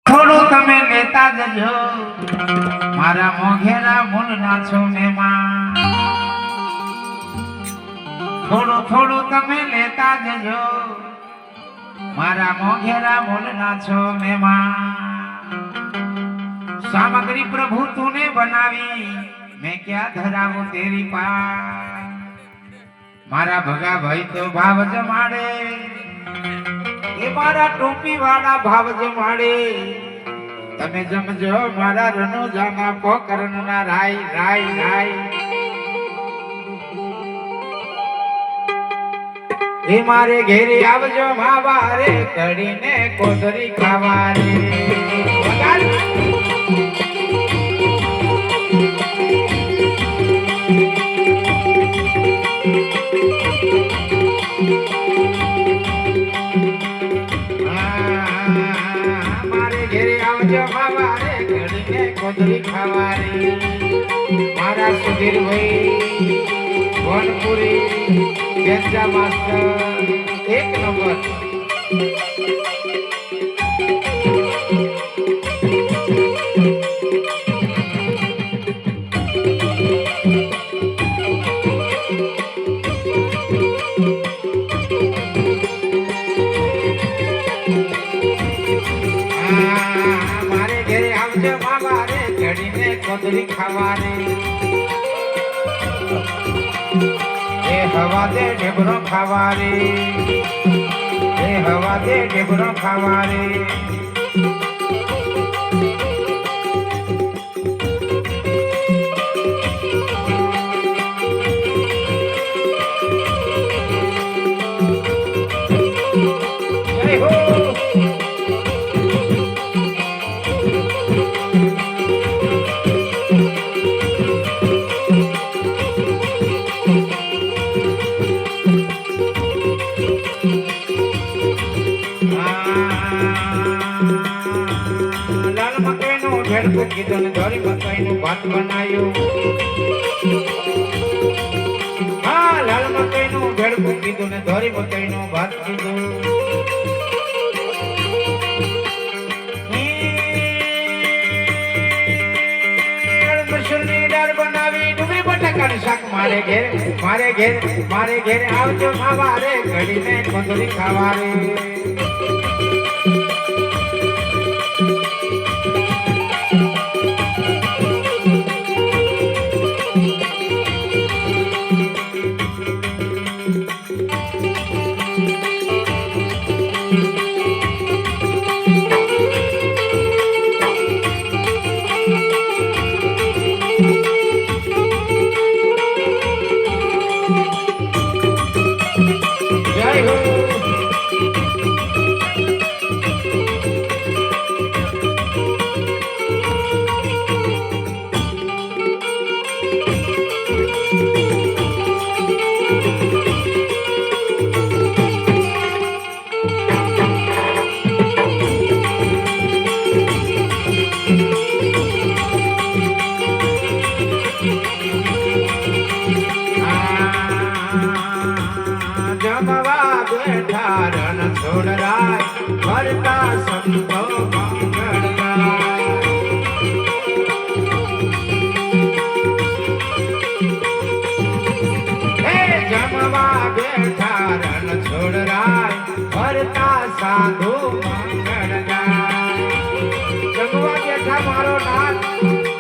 થોડું તમે લેતા જજો મારા મોઘેરા મૂળના છો મહેમાન થોડું તમે લેતા જજો મારા મોઘેરા મૂળના છો મહેમાન સામગ્રી પ્રભુ તूने બનાવી मैं क्या धराऊं तेरी पास मारा भगा भाई तो भाव जमाड़े ये मारा टोपी वाला भाव जमाड़े तमे जमजो मारा रनो जाना पोकरन ना राय राय राय ये मारे घेरे आवजो मावारे कड़ीने कोदरी खावारे कोदरी खावारी मारा सुधीर भाई वनपुरी गेंजा मास्टर एक नंबर मारे घेरे आवजे मावा कोदरी खावारे ए हवा दे ढेबरो खावारे ए हवा दे ढेबरो खावारे जय हो भेड़को कीधो ने धोरी मकई नु भात बनायो हां लाल मकई नु भेड़को कीधो ने धोरी मकई नु भात कीधो मसूरी दाल बनावी डुबरी बटाका नु शाक मारे घेर आवजो मावा रे घड़ी ने कोदरी खावा रे साधु मंगल जगवा बेठा मारो नाथ